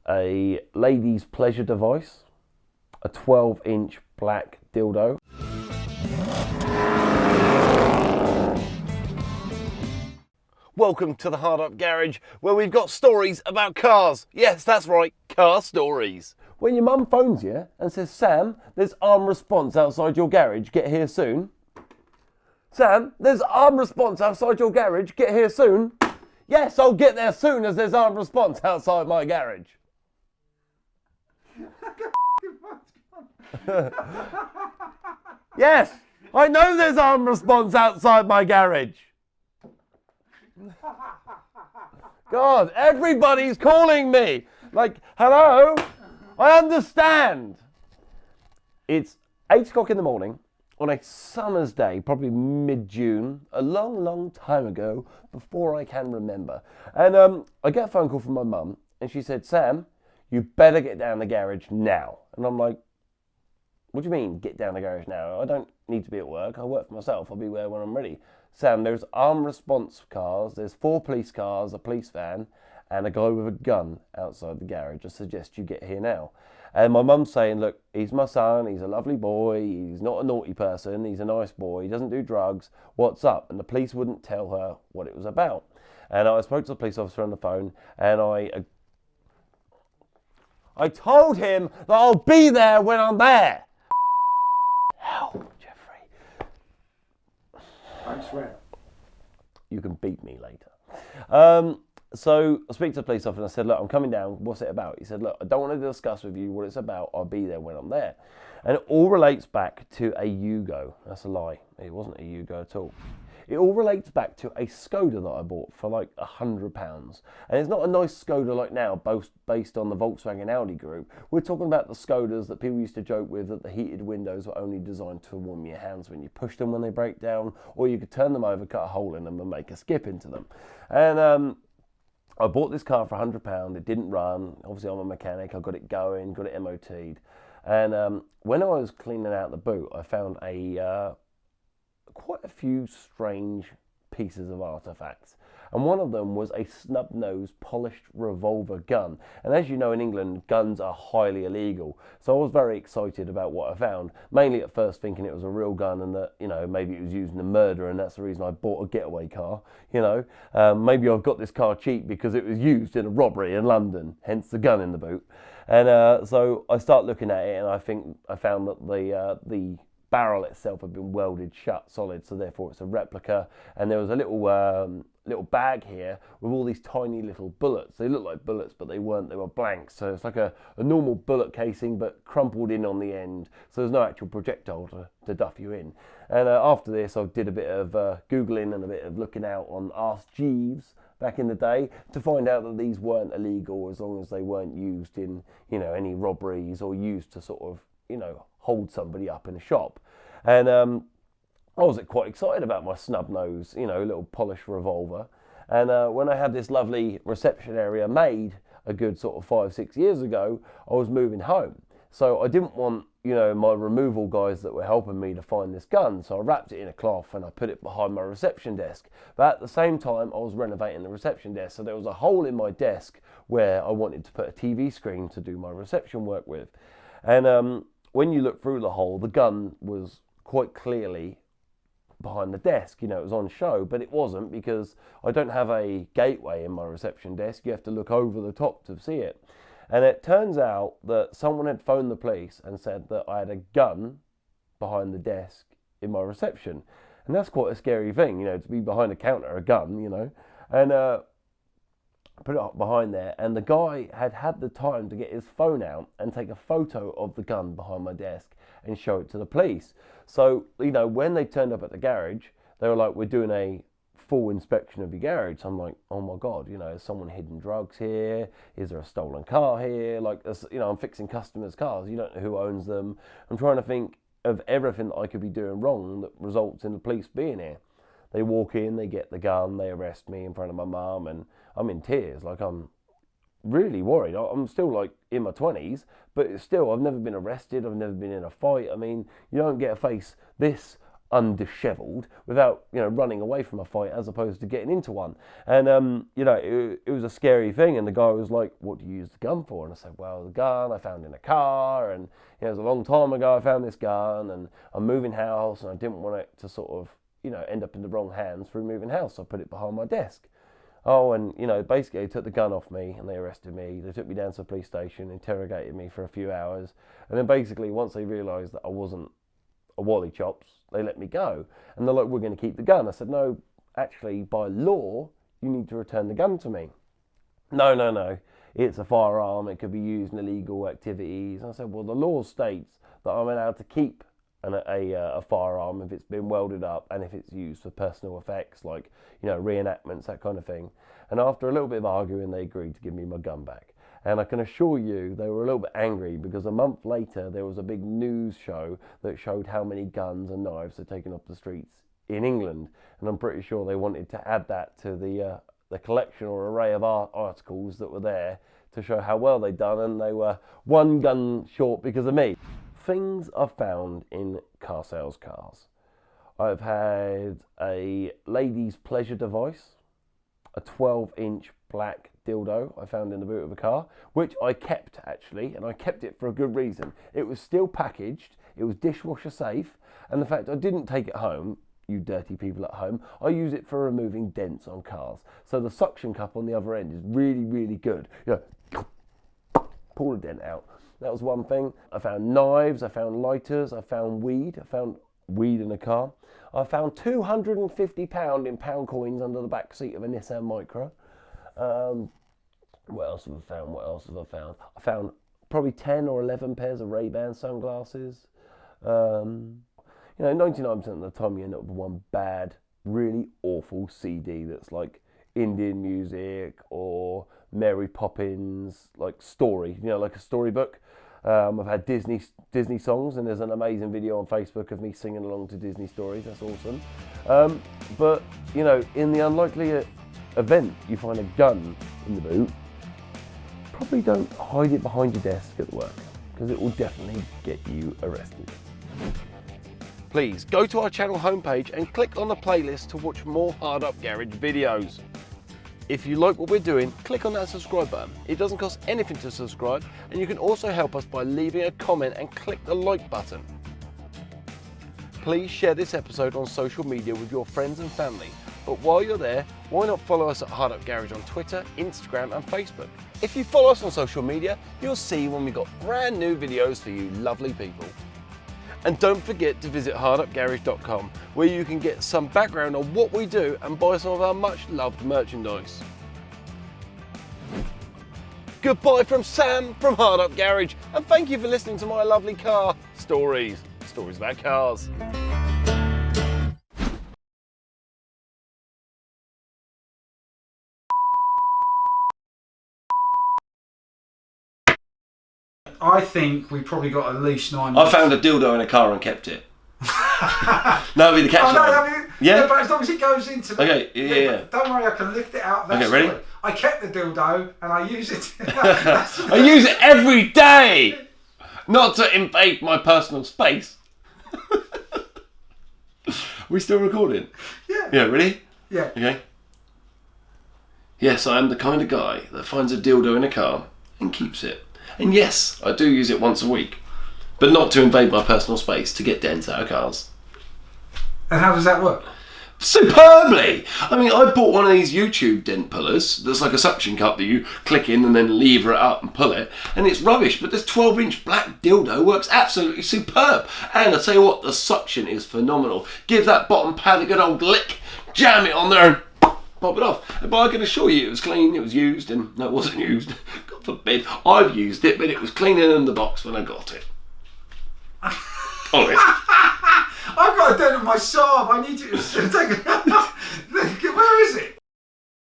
a lady's pleasure device, a 12-inch black dildo. Welcome to the Hard Up Garage, where we've got stories about cars. Yes, that's right, car stories. When your mum phones you and says, Sam, there's armed response outside your garage, get here soon. Sam, there's armed response outside your garage, get here soon. Yes, I'll get there soon as there's armed response outside my garage. Yes, I know there's armed response outside my garage. God, everybody's calling me. Like, hello? I understand. It's 8 o'clock in the morning on a summer's day, probably mid-June, a long, long time ago, before I can remember. And I get a phone call from my mum, and she said, Sam, you better get down the garage now. And I'm like, what do you mean, get down the garage now? I don't need to be at work. I work for myself. I'll be there when I'm ready. Sam, there's armed response cars. There's 4 police cars, a police van, and a guy with a gun outside the garage. I suggest you get here now. And my mum's saying, look, he's my son. He's a lovely boy. He's not a naughty person. He's a nice boy. He doesn't do drugs. What's up? And the police wouldn't tell her what it was about. And I spoke to the police officer on the phone, and I told him that I'll be there when I'm there. Hell, Jeffrey. I swear. You can beat me later. So I speak to the police officer and I said, look, I'm coming down. What's it about? He said, look, I don't want to discuss with you what it's about. I'll be there when I'm there. And it all relates back to a Yugo. That's a lie. It wasn't a Yugo at all. It all relates back to a Skoda that I bought for like £100. And it's not a nice Skoda like now, based on the Volkswagen Audi group. We're talking about the Skodas that people used to joke with, that the heated windows were only designed to warm your hands when you push them when they break down, or you could turn them over, cut a hole in them and make a skip into them. And I bought this car for £100. It didn't run. Obviously, I'm a mechanic. I got it going, got it MOT'd. And when I was cleaning out the boot, I found quite a few strange pieces of artifacts. And one of them was a snub-nosed polished revolver gun. And as you know, in England, guns are highly illegal. So I was very excited about what I found, mainly at first thinking it was a real gun and that, you know, maybe it was used in a murder and that's the reason I bought a getaway car, you know. Maybe I've got this car cheap because it was used in a robbery in London, hence the gun in the boot. And so I start looking at it and I found that the barrel itself had been welded shut solid, so therefore it's a replica. And there was a little bag here with all these tiny little bullets. They look like bullets, but they weren't. They were blanks. So it's like a normal bullet casing, but crumpled in on the end. So there's no actual projectile to duff you in. And after this, I did a bit of Googling and a bit of looking out on Ask Jeeves back in the day to find out that these weren't illegal as long as they weren't used in, you know, any robberies or used to sort of, you know, hold somebody up in a shop. And I was quite excited about my snub nose, you know, little polished revolver. And when I had this lovely reception area made a good sort of 5-6 years ago, I was moving home. So I didn't want, you know, my removal guys that were helping me to find this gun. So I wrapped it in a cloth and I put it behind my reception desk. But at the same time, I was renovating the reception desk. So there was a hole in my desk where I wanted to put a TV screen to do my reception work with. And when you look through the hole, the gun was quite clearly behind the desk. You know, it was on show, but it wasn't because I don't have a gateway in my reception desk. You have to look over the top to see it. And it turns out that someone had phoned the police and said that I had a gun behind the desk in my reception. And that's quite a scary thing, you know, to be behind a counter, a gun, you know. And put it up behind there, and the guy had the time to get his phone out and take a photo of the gun behind my desk and show it to the police. So, you know, when they turned up at the garage, they were like, we're doing a full inspection of your garage. So I'm like, oh my God, you know, is someone hidden drugs here? Is there a stolen car here? Like, you know, I'm fixing customers' cars. You don't know who owns them. I'm trying to think of everything that I could be doing wrong that results in the police being here. They walk in, they get the gun, they arrest me in front of my mum, and I'm in tears. Like, I'm really worried. I'm still like in my 20s, but still, I've never been arrested. I've never been in a fight. I mean, you don't get to face this undishevelled without, you know, running away from a fight as opposed to getting into one. And you know, it was a scary thing. And the guy was like, "What do you use the gun for?" And I said, "Well, the gun I found in a car, and you know, it was a long time ago I found this gun, and I'm moving house, and I didn't want it to sort of, you know, end up in the wrong hands through moving house, so I put it behind my desk." Oh, and you know, basically they took the gun off me and they arrested me. They took me down to the police station, interrogated me for a few hours, and then basically once they realised that I wasn't a wally chops, they let me go. And they're like, "We're going to keep the gun." I said, "No, actually, by law, you need to return the gun to me." No, it's a firearm. It could be used in illegal activities. And I said, "Well, the law states that I'm allowed to keep a firearm if it's been welded up and if it's used for personal effects, like, you know, reenactments, that kind of thing." And after a little bit of arguing, they agreed to give me my gun back. And I can assure you they were a little bit angry, because a month later there was a big news show that showed how many guns and knives are taken off the streets in England. And I'm pretty sure they wanted to add that to the collection or array of articles that were there to show how well they'd done, and they were one gun short because of me. Things I've found in car sales cars. I've had a ladies' pleasure device, a 12-inch black dildo I found in the boot of a car, which I kept actually, and I kept it for a good reason. It was still packaged, it was dishwasher safe, and the fact I didn't take it home, you dirty people at home, I use it for removing dents on cars. So the suction cup on the other end is really, really good. You know, pull the dent out. That was one thing. I found knives, I found lighters, I found weed. I found weed in a car. I found £250 in pound coins under the back seat of a Nissan Micra. What else have I found? I found probably 10 or 11 pairs of Ray-Ban sunglasses. You know, 99% of the time you end up with one bad, really awful CD that's like Indian music or Mary Poppins, like story, you know, like a storybook. I've had Disney songs, and there's an amazing video on Facebook of me singing along to Disney stories. That's awesome. But, you know, in the unlikely event you find a gun in the boot, probably don't hide it behind your desk at work, because it will definitely get you arrested. Please go to our channel homepage and click on the playlist to watch more Hard Up Garage videos. If you like what we're doing, click on that subscribe button. It doesn't cost anything to subscribe, and you can also help us by leaving a comment and click the like button. Please share this episode on social media with your friends and family. But while you're there, why not follow us at Hard Up Garage on Twitter, Instagram and Facebook. If you follow us on social media, you'll see when we've got brand new videos for you lovely people. And don't forget to visit hardupgarage.com, where you can get some background on what we do and buy some of our much loved merchandise. Goodbye from Sam from Hard Up Garage, and thank you for listening to my lovely car stories about cars. I think we probably got at least 9 I found a dildo in a car and kept it. That'll be the catch. Yeah, but as long as it goes into the... Okay, yeah. Don't worry, I can lift it out. Okay, ready? Good. I kept the dildo and I use it. I use it every day! Not to invade my personal space. We still recording? Yeah. Yeah, ready? Yeah. Okay. Yes, I am the kind of guy that finds a dildo in a car and keeps it. And yes, I do use it once a week, but not to invade my personal space to get dents out of cars. And how does that work? Superbly! I mean, I bought one of these YouTube dent pullers that's like a suction cup that you click in and then lever it up and pull it, and it's rubbish, but this 12-inch black dildo works absolutely superb. And I tell you what, the suction is phenomenal. Give that bottom pad a good old lick, jam it on there and pop it off. But I can assure you it was clean, it was used, and no, it wasn't used. God forbid. I've used it, but it was cleaner than the box when I got it. Honest. I've got a dent on my Saab. I need you to take it. Where is it?